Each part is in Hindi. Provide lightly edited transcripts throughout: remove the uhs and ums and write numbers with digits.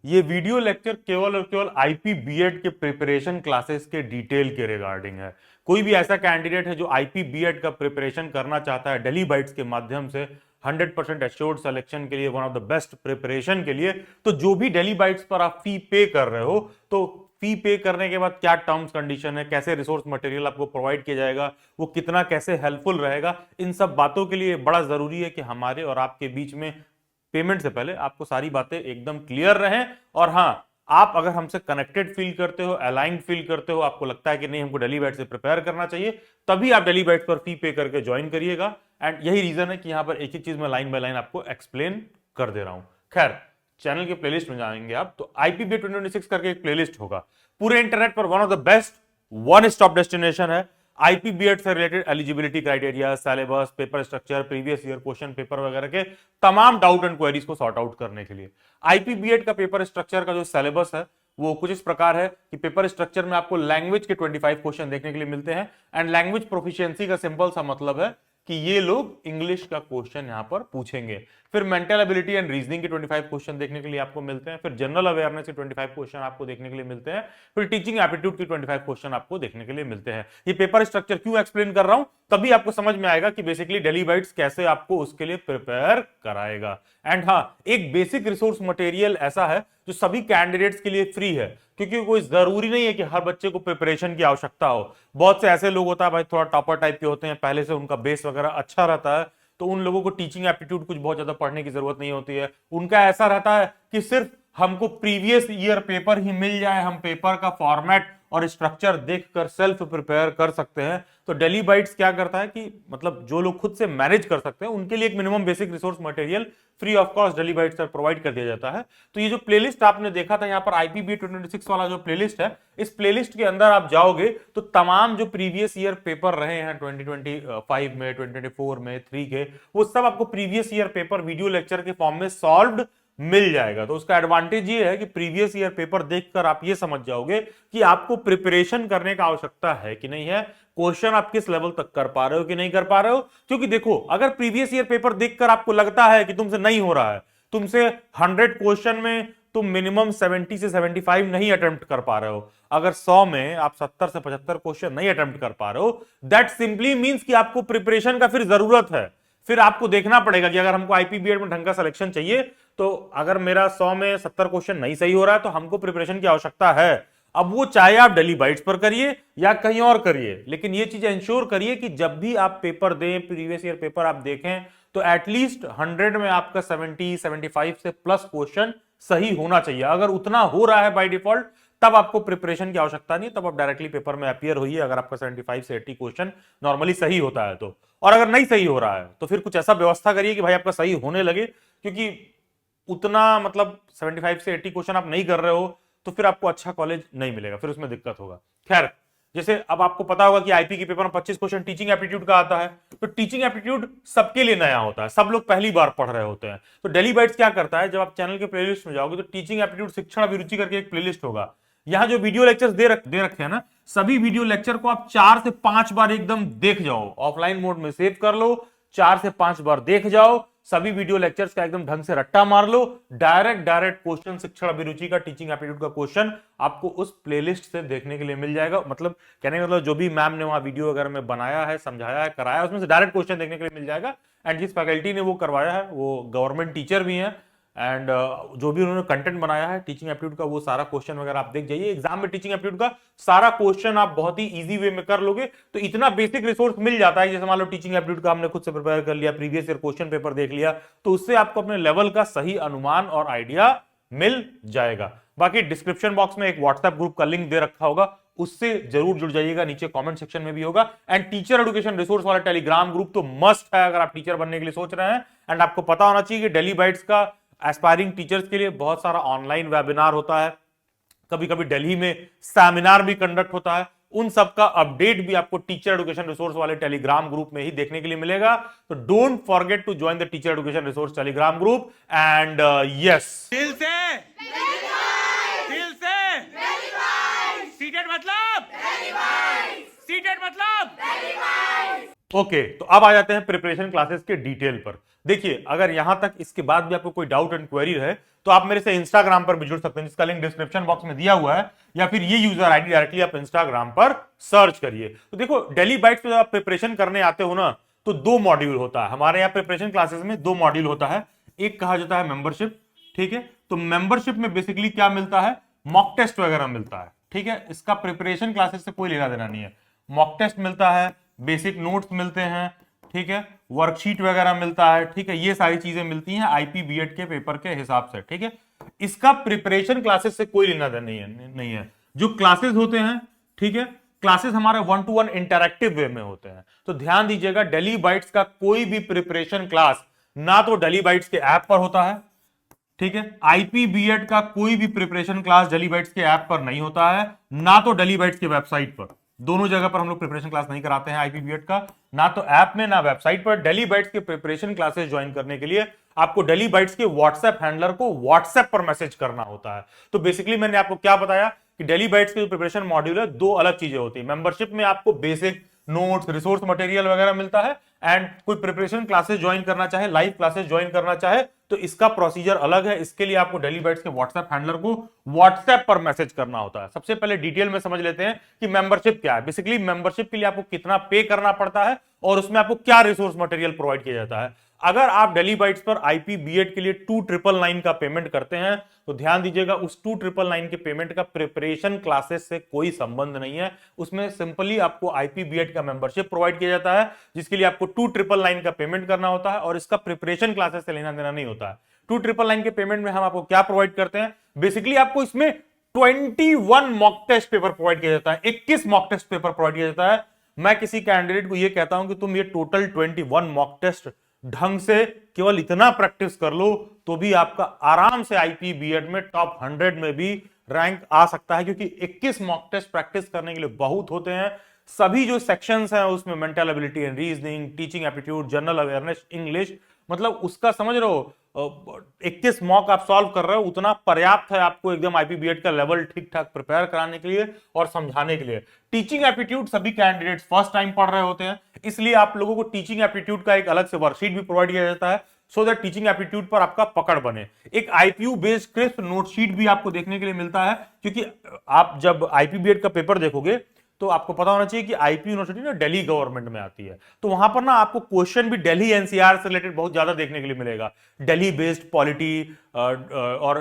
ये वीडियो लेक्चर केवल और केवल आईपी बीएड के प्रिपरेशन क्लासेस के डिटेल के रिगार्डिंग है। कोई भी ऐसा कैंडिडेट है जो आईपी बीएड का प्रिपरेशन करना चाहता है डेली बाइट्स के माध्यम से 100% एश्योर्ड सिलेक्शन के लिए, one of the best preparation के लिए, तो जो भी डेली बाइट्स पर आप फी पे कर रहे हो, तो फी पे करने के बाद क्या टर्म्स कंडीशन है, कैसे रिसोर्स मटेरियल आपको प्रोवाइड किया जाएगा, वो कितना कैसे हेल्पफुल रहेगा, इन सब बातों के लिए बड़ा जरूरी है कि हमारे और आपके बीच में पेमेंट से पहले आपको सारी बातें एकदम क्लियर रहें। और हाँ, आप अगर हमसे कनेक्टेड फील करते हो, अलाइंड फील करते हो, आपको लगता है कि नहीं हमको डेली बैच से प्रिपेयर करना चाहिए, तभी आप डेली बैच पर फी पे करके ज्वाइन करिएगा। एंड यही रीजन है कि यहां पर एक एक चीज मैं लाइन बाय लाइन आपको एक्सप्लेन कर दे रहा हूं। खैर, चैनल के प्लेलिस्ट में जाएंगे आप तो आईपीबी 2026 करके एक प्लेलिस्ट होगा, पूरे इंटरनेट पर one of the best one stop destination है। आईपीबीएड से related eligibility criteria, syllabus, paper structure, previous year question paper वगैरह के तमाम डाउट एंड क्वेरीज को सॉर्ट आउट करने के लिए। आईपीबीएड का पेपर स्ट्रक्चर का जो सिलेबस है वो कुछ इस प्रकार है कि पेपर स्ट्रक्चर में आपको लैंग्वेज के 25 क्वेश्चन देखने के लिए मिलते हैं। एंड लैंग्वेज प्रोफिशिएंसी का सिंपल सा मतलब है कि ये लोग इंग्लिश का क्वेश्चन यहां पर पूछेंगे। फिर मेंटल एबिलिटी एंड रीजनिंग के 25 क्वेश्चन देखने के लिए आपको मिलते हैं। फिर जनरल अवेयरनेस के 25 क्वेश्चन आपको देखने के लिए मिलते हैं। फिर टीचिंग एप्टीट्यूड के 25 क्वेश्चन आपको देखने के लिए मिलते हैं। ये पेपर स्ट्रक्चर क्यों एक्सप्लेन कर रहा हूं, तभी आपको समझ में आएगा कि बेसिकली डेली बाइट्स कैसे आपको उसके लिए प्रिपेयर कराएगा। एंड हाँ, एक बेसिक रिसोर्स मटेरियल ऐसा है जो सभी कैंडिडेट्स के लिए फ्री है, क्योंकि कोई जरूरी नहीं है कि हर बच्चे को प्रिपरेशन की आवश्यकता हो। बहुत से ऐसे लोग होता है भाई, थोड़ा टॉपर टाइप के होते हैं, पहले से उनका बेस वगैरह अच्छा रहता है, तो उन लोगों को टीचिंग एप्टीट्यूड कुछ बहुत ज्यादा पढ़ने की जरूरत नहीं होती है। उनका ऐसा रहता है कि सिर्फ हमको प्रीवियस ईयर पेपर ही मिल जाए, हम पेपर का फॉर्मेट और स्ट्रक्चर देखकर सेल्फ प्रिपेयर कर सकते हैं। तो डेली बाइट्स क्या करता है कि मतलब जो लोग खुद से मैनेज कर सकते हैं उनके लिए एक minimum basic resource material free of cost daily bytes पर प्रोवाइड कर दिया जाता है। तो ये जो प्लेलिस्ट आपने देखा था यहाँ पर आईपीबी 2026 वाला जो प्लेलिस्ट है, इस प्लेलिस्ट के अंदर आप जाओगे तो तमाम जो प्रीवियस ईयर पेपर रहे हैं 2025 में, 2024 में, 3 के, वो सब आपको previous year paper video lecture के फॉर्म में सॉल्व्ड मिल जाएगा। तो उसका एडवांटेज ये है कि प्रीवियस ईयर पेपर देखकर आप ये समझ जाओगे कि आपको प्रिपरेशन करने का आवश्यकता है कि नहीं है, क्वेश्चन आप किस लेवल तक कर पा रहे हो कि नहीं कर पा रहे हो। क्योंकि देखो, अगर प्रीवियस ईयर पेपर देखकर आपको लगता है कि तुमसे नहीं हो रहा है, तुमसे 100 क्वेश्चन में तुम मिनिमम 70 से 75 नहीं अटेम्प्ट कर पा रहे हो, अगर 100 में आप 70 से 75 क्वेश्चन नहीं अटेम्प्ट कर पा रहे हो, दैट सिंपली मींस कि आपको प्रिपरेशन का फिर जरूरत है। फिर आपको देखना पड़ेगा कि अगर हमको आईपीबीएड में ढंग का सिलेक्शन चाहिए, तो अगर मेरा 100 में 70 क्वेश्चन नहीं सही हो रहा है तो हमको प्रिपरेशन की आवश्यकता है। अब वो चाहे आप डेली बाइट्स पर करिए या कहीं और करिए, लेकिन ये चीज इंश्योर करिए कि जब भी आप पेपर दें, प्रीवियस ईयर पेपर आप देखें, तो एटलीस्ट 100 में आपका 70 75 से प्लस क्वेश्चन सही होना चाहिए। अगर उतना हो रहा है बाय डिफॉल्ट, तब आपको प्रिपरेशन की आवश्यकता नहीं, तब आप डायरेक्टली पेपर में अपीयर होइए अगर आपका 75 से 80 क्वेश्चन नॉर्मली सही होता है तो। और अगर नहीं सही हो रहा है तो फिर कुछ ऐसा व्यवस्था करिए कि भाई आपका सही होने लगे, क्योंकि उतना मतलब 75 से 80 क्वेश्चन आप नहीं कर रहे हो तो फिर आपको अच्छा कॉलेज नहीं मिलेगा, फिर उसमें दिक्कत होगा। खैर, जैसे अब आपको पता होगा कि आईपी के पेपर में 25 क्वेश्चन टीचिंग एप्टीट्यूड का आता है, तो टीचिंग एप्टीट्यूड सबके लिए नया होता है, सब लोग पहली बार पढ़ रहे होते हैं। तो डेली बाइट्स क्या करता है, जब आप चैनल के प्लेलिस्ट में जाओगे तो टीचिंग एप्टीट्यूड शिक्षण अभिरुचि करके एक प्लेलिस्ट होगा। यहां जो वीडियो लेक्चर्स दे रखे हैं ना, सभी वीडियो लेक्चर को आप 4 से 5 बार एकदम देख जाओ, ऑफलाइन मोड में सेव कर लो, 4 से 5 बार देख जाओ, सभी वीडियो लेक्चर्स का एकदम ढंग से रट्टा मार लो, डायरेक्ट क्वेश्चन शिक्षण अभिरुचि का, टीचिंग एप्टीट्यूड का क्वेश्चन आपको उस प्लेलिस्ट से देखने के लिए मिल जाएगा। मतलब कहने का मतलब जो भी मैम ने वहां वीडियो वगैरह में बनाया है, समझाया है, कराया है, उसमें से डायरेक्ट क्वेश्चन देखने के लिए मिल जाएगा। एंड जिस फैकल्टी ने वो करवाया है वो गवर्नमेंट टीचर भी है, एंड जो भी उन्होंने कंटेंट बनाया है टीचिंग एप्टीट्यूड का, वो सारा क्वेश्चन वगैरह आप देख जाइए। एग्जाम में टीचिंग एप्टीट्यूड का सारा क्वेश्चन आप बहुत ही इजी वे में कर लोगे, तो इतना बेसिक रिसोर्स मिल जाता है। जैसे मान लो टीचिंग एप्टीट्यूड का हमने खुद से प्रिपेयर कर लिया, प्रीवियस ईयर क्वेश्चन पेपर देख लिया, तो उससे आपको अपने लेवल का सही अनुमान और आइडिया मिल जाएगा। बाकी डिस्क्रिप्शन बॉक्स में एक व्हाट्सएप ग्रुप का लिंक दे रखा होगा, उससे जरूर जुड़ जाइएगा, नीचे कमेंट सेक्शन में भी होगा। एंड टीचर एजुकेशन रिसोर्स वाला टेलीग्राम ग्रुप तो मस्ट है अगर आप टीचर बनने के लिए सोच रहे हैं। एंड आपको पता होना चाहिए कि डेली बाइट्स का एस्पायरिंग टीचर्स के लिए बहुत सारा ऑनलाइन वेबिनार होता है, कभी कभी दिल्ली में सेमिनार भी कंडक्ट होता है, उन सब का अपडेट भी आपको टीचर एजुकेशन रिसोर्स वाले टेलीग्राम ग्रुप में ही देखने के लिए मिलेगा। तो don't forget to join the teacher education resource Telegram group. And yes, दिल से सीटेड मतलब ओके, तो अब आ जाते हैं प्रिपरेशन क्लासेस के डिटेल पर। देखिए, अगर यहां तक इसके बाद भी आपको कोई डाउट एंड क्वेरी है तो आप मेरे से इंस्टाग्राम पर भी जुड़ सकते हैं, जिसका लिंक डिस्क्रिप्शन बॉक्स में दिया हुआ है, या फिर ये यूजर आईडी डायरेक्टली आप इंस्टाग्राम पर सर्च करिए। तो देखो, डेली बाइट्स पे जब आप प्रिपरेशन करने आते हो ना, तो 2 मॉड्यूल होता है हमारे यहाँ प्रिपरेशन क्लासेस में। 2 मॉड्यूल होता है, एक कहा जाता है मेंबरशिप, ठीक है। तो मेंबरशिप में बेसिकली क्या मिलता है, मॉक टेस्ट वगैरह मिलता है, ठीक है। इसका प्रिपरेशन क्लासेस से कोई लेना देना नहीं है। मॉक टेस्ट मिलता है, बेसिक नोट्स मिलते हैं, ठीक है, वर्कशीट वगैरह मिलता है, ठीक है। ये सारी चीजें मिलती हैं आईपी बीएड के पेपर के हिसाब से, ठीक है। इसका प्रिपरेशन क्लासेस से कोई लेना देना नहीं है। जो क्लासेस होते हैं, ठीक है, क्लासेस हमारे 1-to-1 इंटरैक्टिव वे में होते हैं। तो ध्यान दीजिएगा, डेली बाइट्स का कोई भी प्रिपरेशन क्लास ना तो डेली बाइट्स के ऐप पर होता है, ठीक है। आईपी बीएड का कोई भी प्रिपरेशन क्लास डेली बाइट्स के ऐप पर नहीं होता है, ना तो डेली बाइट्स के वेबसाइट पर। दोनों जगह पर हम लोग प्रिपरेशन क्लास नहीं कराते हैं आईपी बीएड का, ना तो ऐप में ना वेबसाइट पर। डेली बाइट्स के प्रिपरेशन क्लासेस ज्वाइन करने के लिए आपको डेली बाइट्स के व्हाट्सएप हैंडलर को व्हाट्सएप पर मैसेज करना होता है। तो बेसिकली मैंने आपको क्या बताया कि डेली बाइट्स के जो प्रिपरेशन मॉड्यूल है, 2 अलग चीजें होती है। मेंबरशिप में आपको बेसिक नोट्स, रिसोर्स मटेरियल वगैरह मिलता है, एंड कोई प्रिपरेशन क्लासेस ज्वाइन करना चाहे, लाइव क्लासेस ज्वाइन करना चाहे, तो इसका प्रोसीजर अलग है। इसके लिए आपको डेली बाइट्स के व्हाट्सएप हैंडलर को व्हाट्सएप पर मैसेज करना होता है। सबसे पहले डिटेल में समझ लेते हैं कि मेंबरशिप क्या है। बेसिकली मेंबरशिप के लिए आपको कितना पे करना पड़ता है और उसमें आपको क्या रिसोर्स मटेरियल प्रोवाइड किया जाता है। अगर आप डेली बाइट्स पर आईपी बीएड के लिए 2999 का पेमेंट करते हैं, तो ध्यान दीजिएगा, उस 2999 के पेमेंट का प्रिपरेशन क्लासेस से कोई संबंध नहीं है। उसमें सिंपली आपको आईपी बीएड का मेंबरशिप प्रोवाइड किया जाता है, जिसके लिए आपको 2999 का पेमेंट करना होता है, और इसका प्रिपरेशन क्लासेस से लेना देना नहीं होता है। 2999 के पेमेंट में हम आपको क्या प्रोवाइड करते हैं, बेसिकली आपको इसमें 21 मॉक टेस्ट पेपर प्रोवाइड किया जाता है, 21 मॉक टेस्ट पेपर प्रोवाइड किया जाता है। मैं किसी कैंडिडेट को यह कहता हूं कि तुम ये टोटल 21 मॉक टेस्ट ढंग से केवल इतना प्रैक्टिस कर लो, तो भी आपका आराम से आईपी बीएड में टॉप 100 में भी रैंक आ सकता है, क्योंकि 21 मॉक टेस्ट प्रैक्टिस करने के लिए बहुत होते हैं। सभी जो सेक्शंस हैं उसमें mental ability and reasoning, teaching aptitude, general awareness, English, मतलब उसका समझ रहे हो, 21 मॉक आप सॉल्व कर रहे हो, उतना पर्याप्त है आपको एकदम आईपी बीएड का लेवल ठीक ठाक प्रिपेयर कराने के लिए और समझाने के लिए। टीचिंग एप्टीट्यूड सभी कैंडिडेट्स फर्स्ट टाइम पढ़ रहे होते हैं, इसलिए आप लोगों को टीचिंग एप्टीट्यूड का एक अलग से वर्कशीट भी प्रोवाइड किया जाता है, सो दैट टीचिंग एप्टीट्यूड पर आपका पकड़ बने। एक IPU based crisp note sheet भी आपको देखने के लिए मिलता है, क्योंकि आप जब आईपी बीएड का पेपर देखोगे तो आपको पता होना चाहिए कि आईपी यूनिवर्सिटी ना दिल्ली गवर्नमेंट में आती है, तो वहां पर ना आपको क्वेश्चन भी दिल्ली एनसीआर से रिलेटेड बहुत ज्यादा देखने के लिए मिलेगा। दिल्ली बेस्ड पॉलिटी और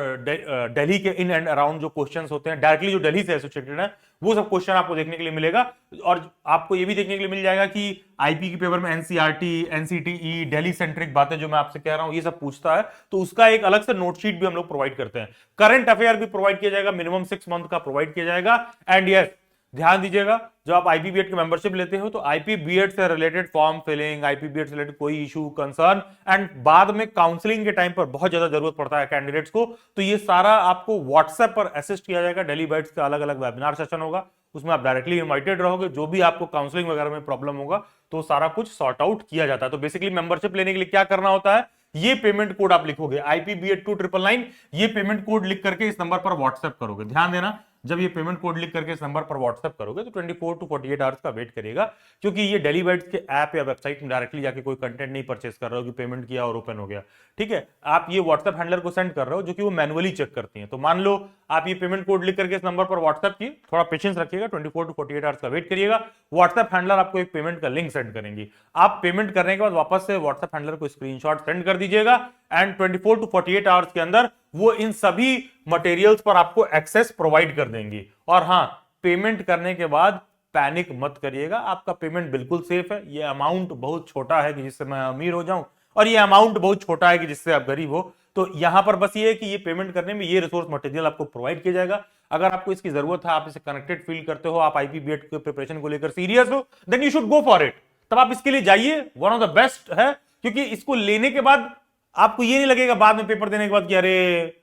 दिल्ली के इन एंड अराउंड जो क्वेश्चंस होते हैं डायरेक्टली जो दिल्ली से एसोसिएटेड है, वो सब क्वेश्चन आपको देखने के लिए मिलेगा। और आपको ये भी देखने के लिए मिल जाएगा कि आईपी के पेपर में एनसीईआरटी, एनसीटीई, दिल्ली सेंट्रिक बातें जो मैं आपसे कह रहा हूं ये सब पूछता है, तो उसका एक अलग से नोट शीट भी हम लोग प्रोवाइड करते हैं। करंट अफेयर भी प्रोवाइड किया जाएगा, मिनिमम 6 मंथ का प्रोवाइड किया जाएगा। एंड यस, ध्यान दीजिएगा, जब आप आईपी बीएड की मेंबरशिप लेते हो तो आईपी बीएड से related form filling, IP BEd से रिलेटेड कोई इशू, कंसर्न, एंड बाद में काउंसलिंग के टाइम पर बहुत ज्यादा जरूरत पड़ता है कैंडिडेट्स को, तो ये सारा आपको व्हाट्सएप पर असिस्ट किया जाएगा। डेली बाइट्स का अलग अलग वेबिनार सेशन होगा, उसमें आप डायरेक्टली इनवाइटेड रहोगे। जो भी आपको काउंसलिंग वगैरह में प्रॉब्लम होगा तो सारा कुछ सॉर्ट आउट किया जाता है। तो बेसिकली मेंबरशिप लेने के लिए क्या करना होता है, ये पेमेंट कोड आप लिखोगे आईपी बीएड 2999, ये पेमेंट कोड लिख करके इस नंबर पर व्हाट्सएप करोगे। ध्यान देना, जब ये पेमेंट कोड लिख करके इस नंबर पर व्हाट्सएप करोगे तो 24 to 48 आवर्स का वेट करेगा, क्योंकि ये डेली बाइट्स के ऐप या वेबसाइट में डायरेक्टली जाके कोई कंटेंट नहीं परचेस कर रहे हो कि पेमेंट किया और ओपन हो गया, ठीक है। आप ये व्हाट्सएप हैंडलर को सेंड कर रहे हो, जो कि वो मैनुअली चेक करती है। तो मान लो आप ये पेमेंट कोड लिख करके इस नंबर पर व्हाट्सएप किए, थोड़ा पेशेंस रखिएगा, 24 to 48 आवर्स का वेट करिएगा। व्हाट्सएप हैंडलर आपको एक पेमेंट का लिंक सेंड करेंगी, आप पेमेंट करने के बाद वापस से व्हाट्सएप हैंडलर को स्क्रीनशॉट सेंड कर दीजिएगा, एंड 24 to 48 आवर्स के अंदर वो इन सभी मटेरियल्स पर आपको एक्सेस प्रोवाइड कर देंगी। और हाँ, पेमेंट करने के बाद पैनिक मत करिएगा, आपका पेमेंट बिल्कुल सेफ है। ये अमाउंट बहुत छोटा है कि जिससे मैं अमीर हो जाऊं, और ये अमाउंट बहुत छोटा है कि जिससे आप गरीब हो। तो यहां पर बस ये है कि ये पेमेंट करने में ये रिसोर्स मटेरियल आपको प्रोवाइड किया जाएगा। अगर आपको इसकी जरूरत है, आप इसे कनेक्टेड फील करते हो, आप आईपी बीएड के प्रिपरेशन को लेकर सीरियस हो, then you should go for it. तब आप इसके लिए जाइए, वन ऑफ द बेस्ट है, क्योंकि इसको लेने के बाद आपको ये नहीं लगेगा बाद में पेपर देने के बाद कि अरे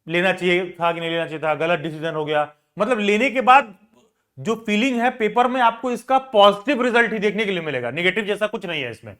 लेना चाहिए था कि नहीं लेना चाहिए था, गलत डिसीजन हो गया। मतलब लेने के बाद जो फीलिंग है पेपर में, आपको इसका पॉजिटिव रिजल्ट ही देखने के लिए मिलेगा, नेगेटिव जैसा कुछ नहीं है इसमें।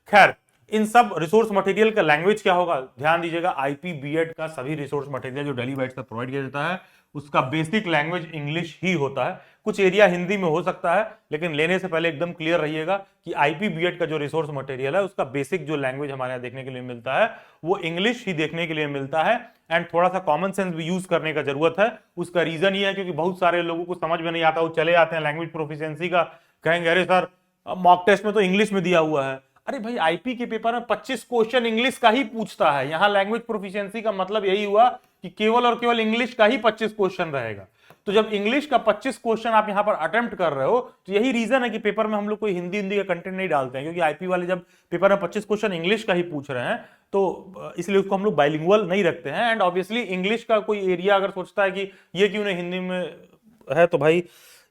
खैर, इन सब रिसोर्स मटेरियल का लैंग्वेज क्या होगा, ध्यान दीजिएगा, आईपी बीएड का सभी रिसोर्स मटेरियल जो डेली बाइट्स का प्रोवाइड किया जाता है उसका बेसिक लैंग्वेज इंग्लिश ही होता है। कुछ एरिया हिंदी में हो सकता है, लेकिन लेने से पहले एकदम क्लियर रहिएगा कि आईपी बीएड का जो रिसोर्स मटेरियल है उसका बेसिक जो लैंग्वेज हमारे यहाँ देखने के लिए मिलता है वो इंग्लिश ही देखने के लिए मिलता है। एंड थोड़ा सा कॉमन सेंस भी यूज करने का जरूरत है। उसका रीजन ये है क्योंकि बहुत सारे लोगों को समझ में नहीं आता, वो चले आते हैं लैंग्वेज प्रोफिशिएंसी का, कहेंगे अरे सर मॉक टेस्ट में तो इंग्लिश में दिया हुआ है। अरे भाई आईपी के पेपर में 25 क्वेश्चन इंग्लिश का ही पूछता है। यहां लैंग्वेज प्रोफिशिएंसी का मतलब यही हुआ कि केवल और केवल इंग्लिश का ही 25 क्वेश्चन रहेगा। तो जब इंग्लिश का 25 क्वेश्चन आप यहां पर अटेम्प्ट कर रहे हो तो यही रीजन है कि पेपर में हम लोग कोई हिंदी का कंटेंट नहीं डालते हैं, क्योंकि आईपी वाले जब पेपर में 25 क्वेश्चन इंग्लिश का ही पूछ रहे हैं तो इसलिए उसको हम लोग बाइलिंगुअल नहीं रखते हैं। एंड ऑब्वियसली इंग्लिश का कोई एरिया अगर सोचता है कि ये क्यों नहीं हिंदी में है, तो भाई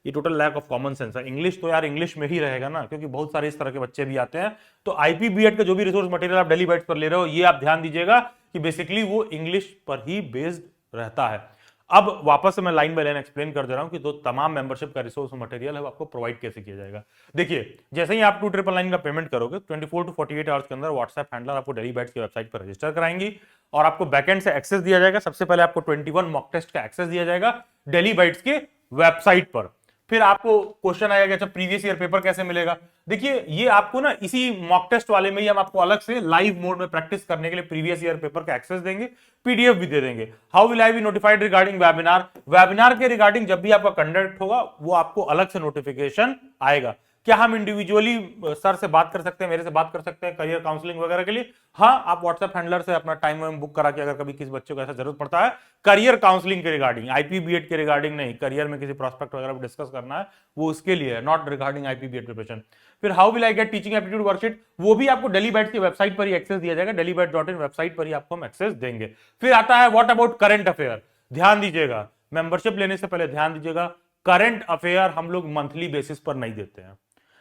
ये total lack of common sense है। इंग्लिश तो यार इंग्लिश में ही रहेगा ना, क्योंकि बहुत सारे इस तरह के बच्चे भी आते हैं। तो आईपी बीएड का जो भी रिसोर्स मटेरियल आप डेली बाइट्स पर ले रहे हो, ये आप ध्यान दीजिएगा कि बेसिकली वो इंग्लिश पर ही बेस्ड रहता है। अब वापस से मैं लाइन बाय लाइन एक्सप्लेन कर दे रहा हूं कि तो तमाम मेंबरशिप का रिसोर्स मटेरियल है वो आपको प्रोवाइड कैसे किया जाएगा। देखिए, जैसे ही आप 2999 का पेमेंट करोगे 24 to 48 आवर्स के अंदर व्हाट्सएप हैंडलर आपको डेली बाइट्स की वेबसाइट पर रजिस्टर कराएंगी और आपको बैकएंड से एक्सेस दिया जाएगा। सबसे पहले आपको 21 मॉक टेस्ट का एक्सेस दिया जाएगा डेली बाइट्स के वेबसाइट पर। फिर आपको क्वेश्चन आएगा कि अच्छा प्रीवियस ईयर पेपर कैसे मिलेगा। देखिए, ये आपको ना इसी मॉक टेस्ट वाले में ही हम आपको अलग से लाइव मोड में प्रैक्टिस करने के लिए प्रीवियस ईयर पेपर का एक्सेस देंगे, पीडीएफ भी दे देंगे। How will I be notified regarding webinar, webinar के रिगार्डिंग जब भी आपका कंडक्ट होगा वो आपको अलग से नोटिफिकेशन आएगा। क्या हम इंडिविजुअली सर से बात कर सकते हैं, मेरे से बात कर सकते हैं करियर काउंसलिंग वगैरह के लिए? हाँ, आप व्हाट्सएप हैंडलर से अपना टाइम वाइम बुक करा के अगर कभी किसी बच्चे को ऐसा जरूरत पड़ता है करियर काउंसलिंग के रिगार्डिंग, आईपी बीएड के रिगार्डिंग नहीं, करियर में किसी प्रोस्पेक्ट वगैरह डिस्कस करना है वो उसके लिए है, not regarding IP BEd preparation. फिर how will I get teaching aptitude worksheet, वो भी आपको डेली बाइट्स की वेबसाइट पर ही एक्सेस दिया जाएगा, delibite.in वेबसाइट पर ही आपको हम एक्सेस देंगे। फिर आता है व्हाट अबाउट करंट अफेयर। ध्यान दीजिएगा, मेंबरशिप लेने से पहले ध्यान दीजिएगा, करंट अफेयर हम लोग मंथली बेसिस पर नहीं देते हैं।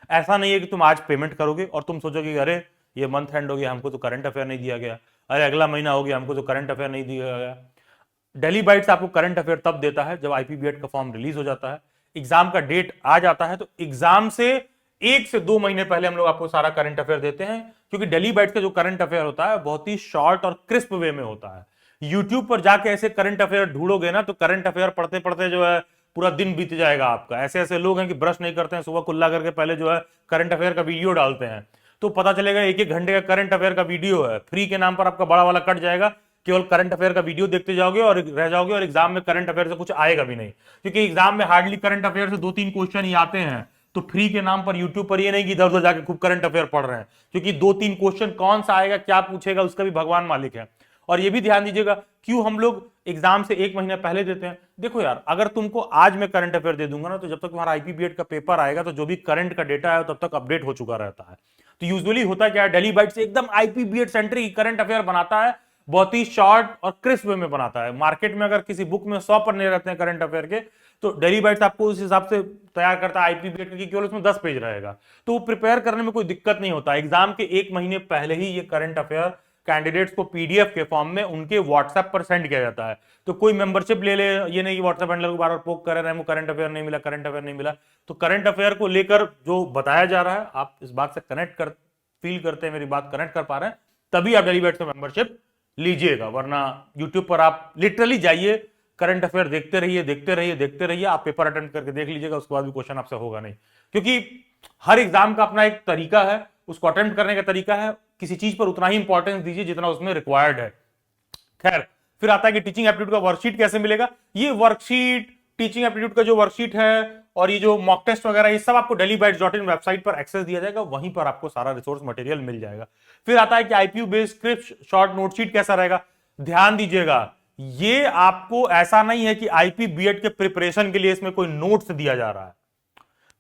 ऐसा नहीं है कि तुम आज पेमेंट करोगे और तुम सोचोगे अरे ये मंथ एंड हो गया हमको तो करंट अफेयर नहीं दिया गया, अरे अगला महीना हो गया हमको तो करंट अफेयर नहीं दिया गया। डेली बाइट्स आपको करंट अफेयर तब देता है जब आईपी बीएड का फॉर्म रिलीज हो जाता है, एग्जाम का डेट आ जाता है, तो एग्जाम से 1 से 2 महीने पहले हम लोग आपको सारा करंट अफेयर देते हैं। क्योंकि डेली बाइट्स का जो करंट अफेयर होता है बहुत ही शॉर्ट और क्रिस्प वे में होता है। यूट्यूब पर जाके ऐसे करंट अफेयर ढूंढोगे ना तो करंट अफेयर पढ़ते पढ़ते जो है पूरा दिन बीत जाएगा आपका। ऐसे ऐसे लोग हैं कि ब्रश नहीं करते हैं, सुबह कुल्ला करके पहले जो है करंट अफेयर का वीडियो डालते हैं, तो पता चलेगा 1-1 घंटे का करंट अफेयर का वीडियो है, फ्री के नाम पर आपका बड़ा वाला कट जाएगा। केवल करंट अफेयर का वीडियो देखते जाओगे और रह जाओगे और एग्जाम में करंट अफेयर से कुछ आएगा भी नहीं, क्योंकि एग्जाम में हार्डली करंट अफेयर से 2-3 क्वेश्चन ही आते हैं। तो फ्री के नाम पर यूट्यूब पर ये नहीं कि इधर उधर जाके खूब करंट अफेयर पढ़ रहे हैं, क्योंकि 2-3 क्वेश्चन कौन सा आएगा क्या पूछेगा उसका भी भगवान मालिक है। और ये भी ध्यान दीजिएगा क्यों हम लोग एग्जाम से 1 महीना पहले देते हैं। देखो यार, अगर तुमको आज मैं करंट अफेयर दे दूंगा ना तो जब तक तुम्हारा आईपी बीएड का पेपर आएगा तो जो भी करंट का डेटा है तब तक अपडेट हो चुका रहता है। तो यूजुअली होता क्या है, डेली बाइट्स एकदम IP BEd centric current affair बनाता है, बहुत ही शॉर्ट और क्रिस्प वे में बनाता है। मार्केट में अगर किसी बुक में 100 पन्ने रहते हैं करंट अफेयर के, तो डेली बाइट्स आपको उस हिसाब से तैयार करता है आईपी बीएड की, केवल उसमें 10 पेज रहेगा, तो प्रिपेयर करने में कोई दिक्कत नहीं होता। एग्जाम के 1 महीने पहले ही ये करंट अफेयर कैंडिडेट्स को पीडीएफ के फॉर्म में उनके व्हाट्सएप पर सेंड किया जाता है। तो कोई मेंबरशिप ले ले, ये नहीं कि व्हाट्सएप हैंडलर को बार बार पोक कर रहे हैं करंट अफेयर नहीं मिला, करंट अफेयर नहीं मिला। तो करंट अफेयर को लेकर जो बताया जा रहा है आप इस बात से कनेक्ट कर फील करते हैं, मेरी बात कनेक्ट कर पा रहे हैं, तभी आप डेली बाइट्स में मेंबरशिप लीजिएगा। वरना यूट्यूब पर आप लिटरली जाइए, करंट अफेयर देखते रहिए देखते रहिए देखते रहिए, आप पेपर अटेम्प्ट करके देख लीजिएगा, उसके बाद भी क्वेश्चन आपसे होगा नहीं। क्योंकि हर एग्जाम का अपना एक तरीका है, उसको अटेम्प्ट करने का तरीका है, किसी चीज पर उतना ही इंपॉर्टेंस दीजिए जितना उसमें रिक्वायर्ड है। खैर, फिर आता है कि टीचिंग एप्टीट्यूड का वर्कशीट कैसे मिलेगा। ये वर्कशीट, टीचिंग एप्टीट्यूड का जो वर्कशीट है और ये जो मॉक टेस्ट वगैरह, ये सब आपको delibite.in वेबसाइट पर एक्सेस दिया जाएगा, वहीं पर आपको सारा रिसोर्स मटेरियल मिल जाएगा। फिर आता है कि IPU based script short note sheet कैसा रहेगा। ध्यान दीजिएगा, ये आपको ऐसा नहीं है कि आईपी बीएड के प्रिपरेशन के लिए इसमें कोई नोट्स दिया जा रहा है,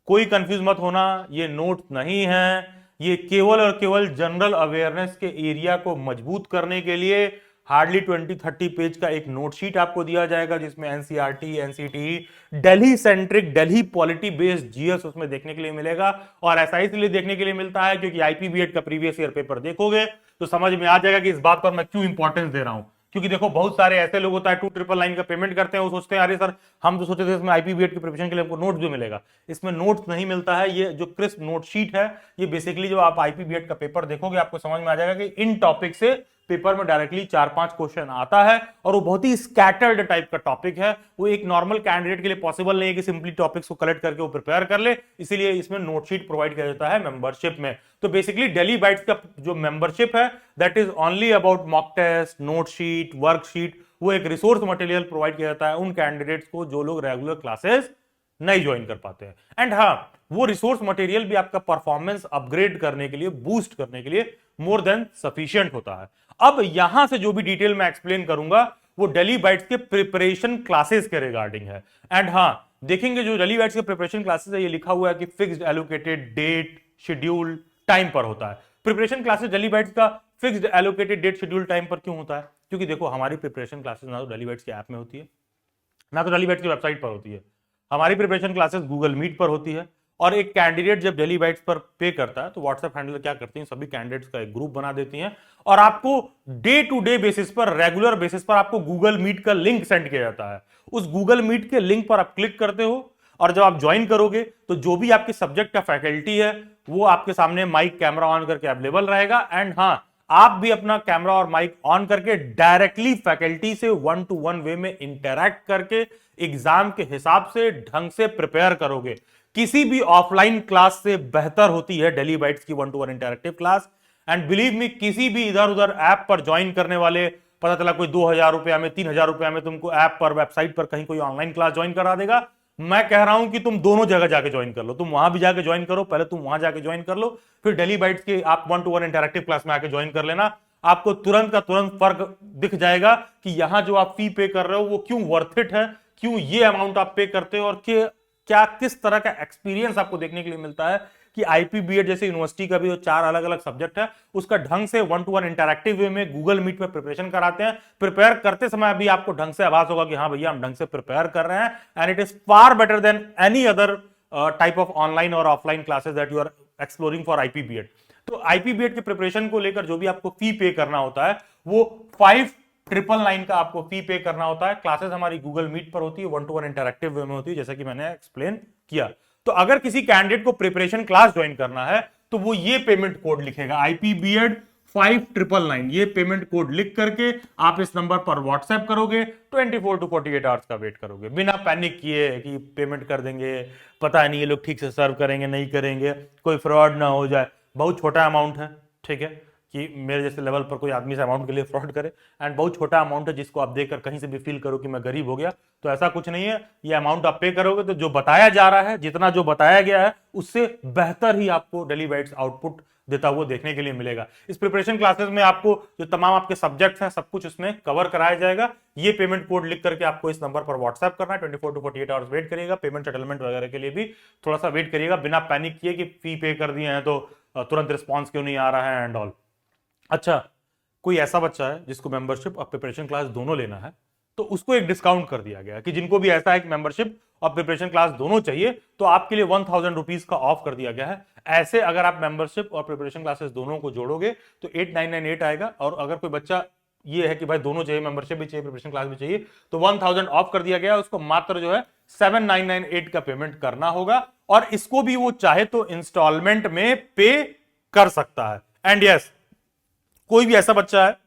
कोई कंफ्यूज मत होना, ये नोट्स नहीं है। ये केवल और केवल जनरल अवेयरनेस के एरिया को मजबूत करने के लिए हार्डली 20-30 पेज का एक नोट शीट आपको दिया जाएगा, जिसमें NCERT, NCTE, Delhi centric, Delhi polity based GS उसमें देखने के लिए मिलेगा। और ऐसा इसलिए देखने के लिए मिलता है क्योंकि आईपी बीएड का प्रीवियस ईयर पेपर देखोगे तो समझ में आ जाएगा कि इस बात पर मैं क्यों इंपॉर्टेंस दे रहा हूं। क्योंकि देखो बहुत सारे ऐसे लोग होता है 2999 का पेमेंट करते हैं, वो सोचते हैं अरे सर हम तो सोचे थे इसमें आईपीबीएड की प्रिपरेशन के लिए हमको नोट्स भी मिलेगा। इसमें नोट्स नहीं मिलता है। ये जो क्रिस्प नोट शीट है, ये बेसिकली जब आप आईपीबीएड का पेपर देखोगे आपको समझ में आ जाएगा कि इन टॉपिक से पेपर में डायरेक्टली 4-5 क्वेश्चन आता है, और वो बहुत ही स्कैटर्ड टाइप का टॉपिक है। वो एक नॉर्मल कैंडिडेट के लिए पॉसिबल नहीं है कि सिंपली टॉपिक्स को कलेक्ट करके वो प्रिपेयर कर ले, इसीलिए इसमें नोट शीट प्रोवाइड किया जाता है मेंबरशिप में। तो बेसिकली डेली बाइट्स का जो मेंबरशिप है that is only about mock test, note sheet, worksheet. वो एक रिसोर्स मटेरियल प्रोवाइड किया जाता है उन कैंडिडेट्स को जो लोग रेगुलर क्लासेस नहीं ज्वाइन कर पाते हैं। एंड हाँ, वो रिसोर्स मटेरियल भी आपका परफॉर्मेंस अपग्रेड करने के लिए, बूस्ट करने के लिए मोर देन सफिशिएंट होता है। अब यहां से जो भी डिटेल मैं एक्सप्लेन करूंगा वो डेली बाइट्स के प्रिपरेशन क्लासेस के रिगार्डिंग है। एंड हाँ, देखेंगे जो डेली बाइट्स के प्रिपरेशन क्लासेस है, ये लिखा हुआ है कि fixed allocated date, schedule, time पर होता है। प्रिपरेशन क्लासेस डेली बाइट्स का fixed allocated date, schedule, time पर क्यों होता है? क्योंकि देखो हमारी प्रिपरेशन क्लासेस ना तो डेली बाइट्स के ऐप में होती है, ना तो डेली बाइट्स की वेबसाइट पर होती है। हमारी प्रिपरेशन क्लासेस गूगल मीट पर होती है, और एक कैंडिडेट जब डेली बाइट्स पर पे करता है तो व्हाट्सएप हैंडलर क्या करती हैं, सभी कैंडिडेट्स का एक ग्रुप बना देती हैं, और आपको डे टू डे बेसिस पर, रेगुलर बेसिस पर आपको गूगल मीट का लिंक सेंड किया जाता है। उस गूगल मीट के लिंक पर आप क्लिक करते हो, और जब आप ज्वाइन करोगे तो जो भी आपके सब्जेक्ट का फैकल्टी है वो आपके सामने माइक कैमरा ऑन करके अवेलेबल रहेगा। एंड हाँ, आप भी अपना कैमरा और माइक ऑन करके डायरेक्टली फैकल्टी से 1-to-1 वे में इंटरैक्ट करके एग्जाम के हिसाब से ढंग से प्रिपेयर करोगे। किसी भी ऑफलाइन क्लास से बेहतर होती है डेली बाइट्स की 1-to-1 interactive class. And believe me, किसी भी इधर उधर ऐप पर ज्वाइन करने वाले, पता चला कोई 2000 रुपया में, 3000 रुपया में तुमको ऐप पर, वेबसाइट पर कहीं कोई ऑनलाइन क्लास ज्वाइन करा देगा। मैं कह रहा हूं कि तुम दोनों जगह जाके ज्वाइन कर लो। तुम वहां भी जाके ज्वाइन करो, पहले तुम वहां जाके ज्वाइन कर लो, फिर डेली बाइट्स के आप 1-to-1 इंटरैक्टिव क्लास में आके ज्वाइन कर लेना। आपको तुरंत का तुरंत फर्क दिख जाएगा कि यहां जो आप फी पे कर रहे हो वो क्यों वर्थ इट है, क्यों ये अमाउंट आप पे करते हो, और क्या किस तरह का एक्सपीरियंस आपको देखने के लिए मिलता है कि आईपीबीएड जैसे यूनिवर्सिटी का भी जो 4 अलग अलग सब्जेक्ट है उसका ढंग से 1-to-1 इंटरैक्टिव वे में गूगल मीट में प्रिपरेशन कराते हैं। प्रिपेयर करते समय भी आपको ढंग से आभास होगा कि हाँ भैया हम ढंग से प्रिपेयर कर रहे हैं, and it is far better than any other type of online और offline classes that you are exploring for IP BEd. तो आईपीबीएड के प्रिपरेशन को लेकर जो भी आपको फी पे करना होता है वो 5999 का आपको फी पे करना होता है। क्लासेस हमारी गूगल मीट पर होती है, 1-to-1 इंटरैक्टिव वे में होती है, जैसा कि मैंने एक्सप्लेन किया। तो अगर किसी कैंडिडेट को प्रिपरेशन क्लास ज्वाइन करना है तो वो ये पेमेंट कोड लिखेगा, आईपीबीएड 5999। ये पेमेंट कोड लिख करके आप इस नंबर पर व्हाट्सएप करोगे, 24 to 48 आवर्स का वेट करोगे, बिना पैनिक किए कि पेमेंट कर देंगे, पता नहीं ये लोग ठीक से सर्व करेंगे नहीं करेंगे, कोई फ्रॉड ना हो जाए। बहुत छोटा अमाउंट है, ठीक है, कि मेरे जैसे लेवल पर कोई आदमी इस अमाउंट के लिए फ्रॉड करे। एंड बहुत छोटा अमाउंट है जिसको आप देखकर कहीं से भी फील करो कि मैं गरीब हो गया, तो ऐसा कुछ नहीं है। ये अमाउंट आप पे करोगे तो जो बताया जा रहा है, जितना जो बताया गया है उससे बेहतर ही आपको डेली बाइट्स आउटपुट देता हुआ देखने के लिए मिलेगा। इस प्रिपरेशन क्लासेस में आपको जो तमाम आपके सब्जेक्ट्स हैं सब कुछ उसमें कवर कराया जाएगा। ये पेमेंट कोड लिख करके आपको इस नंबर पर व्हाट्सएप करना है, 24 to 48 आवर्स वेट करिएगा। पेमेंट सेटलमेंट वगैरह के लिए भी थोड़ा सा वेट करिएगा, बिना पैनिक किए कि फी पे कर दिए हैं तो तुरंत रिस्पॉन्स क्यों नहीं आ रहा है एंड ऑल। अच्छा, कोई ऐसा बच्चा है जिसको मेंबरशिप और प्रिपरेशन क्लास दोनों लेना है तो उसको एक डिस्काउंट कर दिया गया कि जिनको भी ऐसा है कि मेंबरशिप और प्रिपरेशन क्लास दोनों चाहिए तो आपके लिए 1000 रुपीज का ऑफ कर दिया गया है। ऐसे अगर आप मेंबरशिप और प्रिपरेशन क्लासेस दोनों को जोड़ोगे तो 8998 आएगा। और अगर कोई बच्चा ये है कि भाई दोनों चाहिए, मेंबरशिप भी चाहिए, प्रिपरेशन क्लास भी चाहिए, तो 1000 ऑफ कर दिया गया। उसको मात्र जो है 7998 का पेमेंट करना होगा, और इसको भी वो चाहे तो इंस्टॉलमेंट में पे कर सकता है। एंड यस, कोई भी ऐसा बच्चा है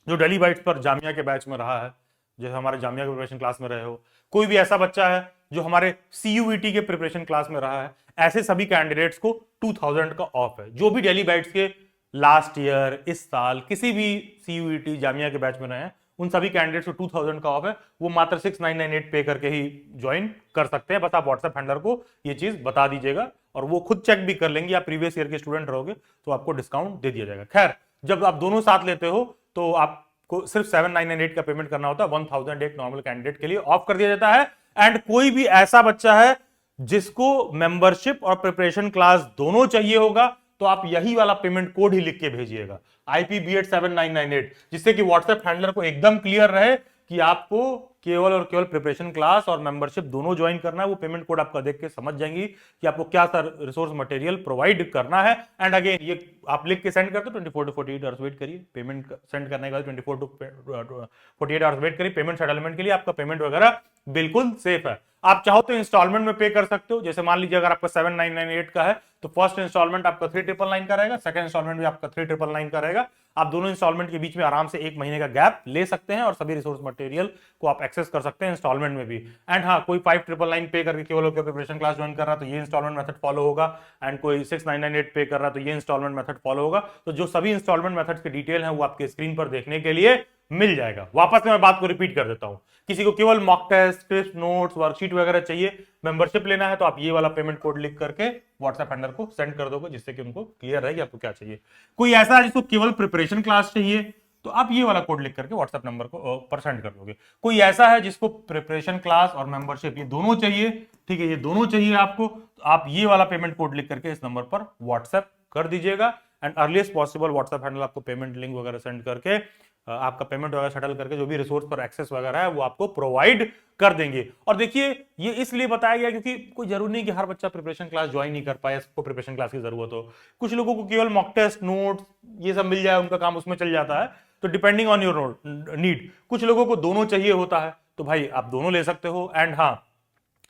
जो डेली बाइट्स पर जामिया के बैच में रहा है, जैसे हमारे जामिया के प्रिपरेशन क्लास में रहे हो, कोई भी ऐसा बच्चा है जो हमारे सीयूईटी के प्रिपरेशन क्लास में रहा है, ऐसे सभी कैंडिडेट्स को 2000 का ऑफ है। जो भी डेली बाइट्स के लास्ट ईयर, इस साल किसी भी सीयूईटी जामिया के बैच में रहे हैं, उन सभी कैंडिडेट्स को 2000 का ऑफ है। वो मात्र 6998 पे करके ही ज्वाइन कर सकते हैं। बस आप व्हाट्सएप हैंडलर को ये चीज बता दीजिएगा और वो खुद चेक भी कर लेंगे। आप प्रीवियस ईयर के स्टूडेंट रहोगे तो आपको डिस्काउंट दे दिया जाएगा। खैर, जब आप दोनों साथ लेते हो तो आपको सिर्फ 7998 का पेमेंट करना होता है। 1000 एक नॉर्मल कैंडिडेट के लिए ऑफ कर दिया जाता है। एंड कोई भी ऐसा बच्चा है जिसको मेंबरशिप और प्रिपरेशन क्लास दोनों चाहिए होगा तो आप यही वाला पेमेंट कोड ही लिख के भेजिएगा, IPBED 7998, जिससे कि व्हाट्सएप हैंडलर को एकदम क्लियर रहे कि आपको केवल और केवल प्रिपरेशन क्लास और मेंबरशिप दोनों ज्वाइन करना है। वो पेमेंट कोड आपका देख के समझ जाएंगी कि आपको क्या सा रिसोर्स मटेरियल प्रोवाइड करना है। एंड अगेन ये आप लिख के सेंड कर दो, 24 to 48 आवर्स वेट करिए। पेमेंट सेंड करने के बाद 24 to 48 आवर्स वेट करिए पेमेंट सेटलमेंट के लिए। आपका पेमेंट वगैरह बिल्कुल सेफ है। आप चाहो तो इंस्टॉलमेंट में पे कर सकते हो। जैसे मान लीजिए अगर आपका 7998 का है तो फर्स्ट इंस्टॉलमेंट आपका 3999 का रहेगा, सेकंड इंस्टॉलमेंट भी आपका 3999 का रहेगा। आप दोनों इंस्टॉलमेंट के बीच में आराम से 1 महीने का गैप ले सकते हैं और सभी रिसोर्स मटेरियल को आप एक्सेस कर सकते हैं इंस्टॉलमेंट में भी। एंड हाँ, कोई 5999 पे करके केवल प्रिपरेशन क्लास ज्वाइन कर रहा है तो ये इंस्टॉलमेंट मेथड फॉलो होगा। एंड कोई 6998 पे कर रहा है तो ये इंस्टॉलमेंट मेथड फॉलो होगा। तो जो सभी इंस्टॉलमेंट मेथड की डिटेल है वो आपके स्क्रीन पर देखने के लिए मिल जाएगा। वापस से मैं बात को रिपीट कर देता हूं, किसी को केवल mock test, script, notes, worksheet वगैरह चाहिए, मेंबरशिप लेना है तो आप ये वाला पेमेंट कोड लिख करके व्हाट्सएप हैंडलर को सेंड कर दोगे, जिससे कि उनको क्लियर रहे कि आपको क्या चाहिए। कोई ऐसा है जिसको केवल प्रिपरेशन क्लास चाहिए तो आप ये वाला कोड लिख करके व्हाट्सएप नंबर को पर सेंड कर दोगे। कोई ऐसा है जिसको प्रिपरेशन क्लास और मेंबरशिप ये दोनों चाहिए, ठीक है, ये दोनों चाहिए आपको, तो आप ये वाला पेमेंट कोड लिख करके इस नंबर पर व्हाट्सएप कर दीजिएगा। And earliest possible WhatsApp handle आपको पेमेंट लिंक वगैरह सेंड करके आपका पेमेंट वगैरह सेटल करके जो भी रिसोर्स पर एक्सेस वगैरह है वो आपको प्रोवाइड कर देंगे। और देखिए ये इसलिए बताया गया क्योंकि कोई जरूरी नहीं कि हर बच्चा प्रिपरेशन क्लास ज्वाइन नहीं कर पाए, सबको प्रिपरेशन क्लास की जरूरत हो। कुछ लोगों को केवल मॉक टेस्ट, नोट्स ये सब मिल जाए, उनका काम उसमें चल जाता है। तो डिपेंडिंग ऑन योर नीड, कुछ लोगों को दोनों चाहिए होता है तो भाई आप दोनों ले सकते हो। एंड हाँ,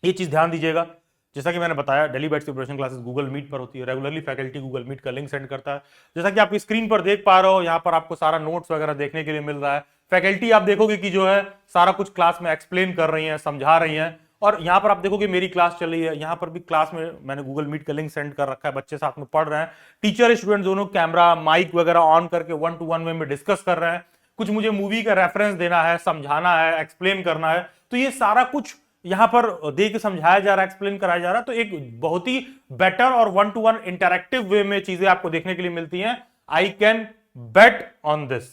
ये चीज ध्यान दीजिएगा, जैसा कि मैंने बताया डेली बैच की प्रिपरेशन क्लासेस गूगल मीट पर होती है। रेगुलरली फैकल्टी गूगल मीट का लिंक सेंड करता है। जैसा कि आप स्क्रीन पर देख पा रहे हो, यहाँ पर आपको सारा नोट्स वगैरह देखने के लिए मिल रहा है। फैकल्टी आप देखोगे कि जो है सारा कुछ क्लास में एक्सप्लेन कर रही है, समझा रही है। और यहाँ पर आप देखोगे मेरी क्लास चल रही है, यहाँ पर भी क्लास में मैंने गूगल मीट का लिंक सेंड कर रखा है, बच्चे साथ में पढ़ रहे हैं। टीचर स्टूडेंट दोनों कैमरा माइक वगैरह ऑन करके 1-to-1 वे में डिस्कस कर रहे हैं। कुछ मुझे मूवी का रेफरेंस देना है, समझाना है, एक्सप्लेन करना है, तो ये सारा कुछ यहां पर दे के समझाया जा रहा है, एक्सप्लेन कराया जा रहा है। तो एक बहुत ही बेटर और 1-to-1 इंटरैक्टिव वे में चीजें आपको देखने के लिए मिलती हैं। I can bet on this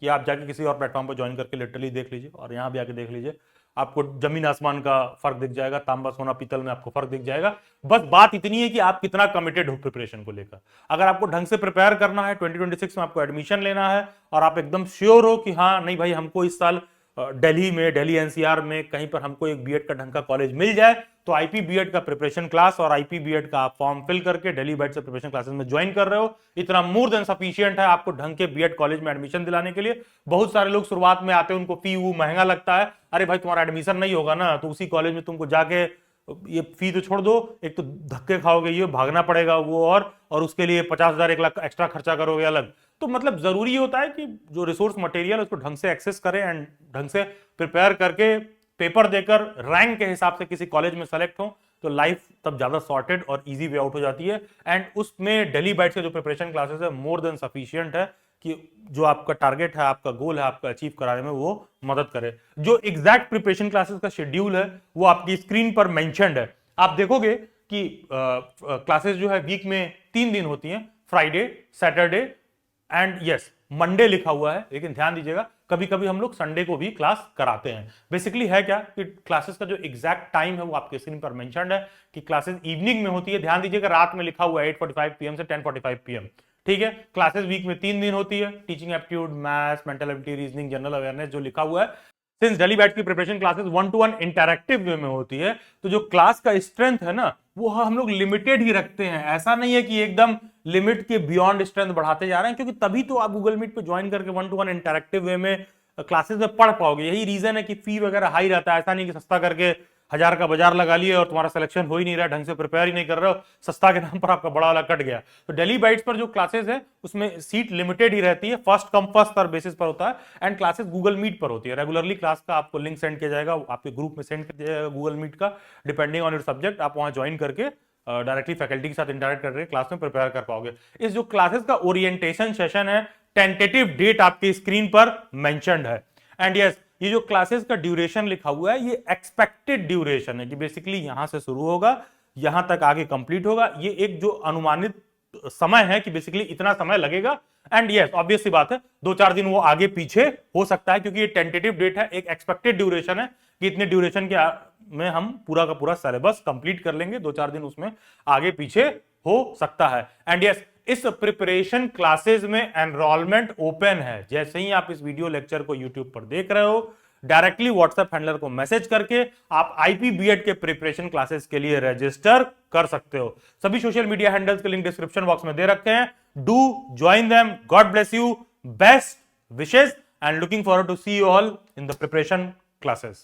कि आप जाके किसी और प्लेटफॉर्म पर ज्वाइन करके लिटरली देख लीजिए और यहां भी आके देख लीजिए, आपको जमीन आसमान का फर्क दिख जाएगा, तांबा सोना पीतल में आपको फर्क दिख जाएगा। बस बात इतनी है कि आप कितना कमिटेड हो प्रिपरेशन को लेकर। अगर आपको ढंग से प्रिपेयर करना है, 2026 में आपको एडमिशन लेना है और आप एकदम श्योर हो कि हाँ नहीं भाई हमको इस साल दिल्ली एनसीआर में कहीं पर हमको एक बीएड का ढंग का कॉलेज मिल जाए, तो आईपी बीएड का प्रिपरेशन क्लास और आईपी बीएड का आप फॉर्म फिल करके दिल्ली बैच से प्रिपरेशन क्लासेस में ज्वाइन कर रहे हो, इतना मोर देन सफिशिएंट है आपको ढंग के बीएड कॉलेज में एडमिशन दिलाने के लिए। बहुत सारे लोग शुरुआत में आते हैं, उनको फी वो महंगा लगता है, अरे भाई तुम्हारा एडमिशन नहीं होगा ना तो उसी कॉलेज में तुमको जाके ये फी तो छोड़ दो, एक तो धक्के खाओगे, ये भागना पड़ेगा वो, और उसके लिए 50,000 1 लाख एक्स्ट्रा खर्चा करोगे अलग। तो मतलब जरूरी होता है कि जो रिसोर्स मटेरियल है उसको ढंग से एक्सेस करें एंड ढंग से प्रिपेयर करके पेपर देकर रैंक के हिसाब से किसी कॉलेज में सेलेक्ट हो, तो लाइफ तब ज्यादा सॉर्टेड और इजी वे आउट हो जाती है। एंड उसमें दिल्ली बैच के जो प्रिपरेशन क्लासेस है मोर देन सफिशिएंट है कि जो आपका टारगेट है, आपका गोल है, आपका अचीव कराने में वो मदद करे। जो एग्जैक्ट प्रिपरेशन क्लासेस का शेड्यूल है वो आपकी स्क्रीन पर मेंशन्ड है। आप देखोगे कि क्लासेस जो है वीक में 3 दिन होती हैं, Friday, Saturday and yes Monday लिखा हुआ है, लेकिन ध्यान दीजिएगा कभी कभी हम लोग संडे को भी क्लास कराते हैं। बेसिकली है क्या कि क्लासेस का जो एग्जैक्ट टाइम है वो आपके स्क्रीन पर मेंशन्ड है कि क्लासेस इवनिंग में होती है। ध्यान दीजिएगा रात में लिखा हुआ है 8:45 PM से 10:45 PM, ठीक है। क्लासेस वीक में 3 दिन होती है, teaching aptitude, maths, mental ability, reasoning, general awareness जो लिखा हुआ है। सिंस दिल्ली बैच की प्रिपरेशन क्लासेस 1-to-1 इंटरैक्टिव वे में होती है, तो जो क्लास का स्ट्रेंथ है ना वो हम लोग लिमिटेड ही रखते हैं। ऐसा नहीं है कि एकदम लिमिट के बियॉन्ड स्ट्रेंथ बढ़ाते जा रहे हैं, क्योंकि तभी तो आप गूगल मीट पे ज्वाइन करके 1-to-1 इंटरैक्टिव वे में क्लासेस में पढ़ पाओगे। यही रीजन है कि फी वगैरह हाई रहता है। ऐसा नहीं कि सस्ता करके 1000 का बाजार लगा लिए और तुम्हारा सिलेक्शन हो ही नहीं रहा, ढंग से प्रिपेयर ही नहीं कर रहे हो, सस्ता के नाम पर आपका बड़ा वाला कट गया। तो दिल्ली बाइट्स पर जो क्लासेस है उसमें सीट लिमिटेड ही रहती है, first come first serve basis पर होता है। एंड क्लासेस गूगल मीट पर होती है। रेगुलरली क्लास का आपको लिंक सेंड किया जाएगा, आपके ग्रुप में सेंड किया जाएगा गूगल मीट का, डिपेंडिंग ऑन योर सब्जेक्ट आप वहां ज्वाइन करके डायरेक्टली फैकल्टी के साथ इंटरेक्ट करके क्लास में प्रिपेयर कर पाओगे। इस जो क्लासेस का ओरिएंटेशन सेशन है, टेंटेटिव डेट आपकी स्क्रीन पर मेंशन्ड है। एंड यस ये जो क्लासेस का ड्यूरेशन लिखा हुआ है ये एक्सपेक्टेड ड्यूरेशन है कि बेसिकली यहां से शुरू होगा, यहां तक आगे कंप्लीट होगा। ये एक जो अनुमानित समय है कि बेसिकली इतना समय लगेगा। एंड यस ऑब्वियस सी बात है 2-4 दिन वो आगे पीछे हो सकता है, क्योंकि ये टेंटेटिव डेट है, एक एक्सपेक्टेड ड्यूरेशन है कि इतने ड्यूरेशन के में हम पूरा का पूरा सिलेबस कंप्लीट कर लेंगे। 2-4 दिन उसमें आगे पीछे हो सकता है। एंड यस इस प्रिपरेशन क्लासेस में एनरोलमेंट ओपन है। जैसे ही आप इस वीडियो लेक्चर को यूट्यूब पर देख रहे हो, डायरेक्टली व्हाट्सएप हैंडलर को मैसेज करके आप आईपी बीएड के प्रिपरेशन क्लासेस के लिए रजिस्टर कर सकते हो। सभी सोशल मीडिया हैंडल्स के लिंक डिस्क्रिप्शन बॉक्स में दे रखे हैं। Do join them. God bless you, best wishes, and looking forward to see you all in the preparation classes.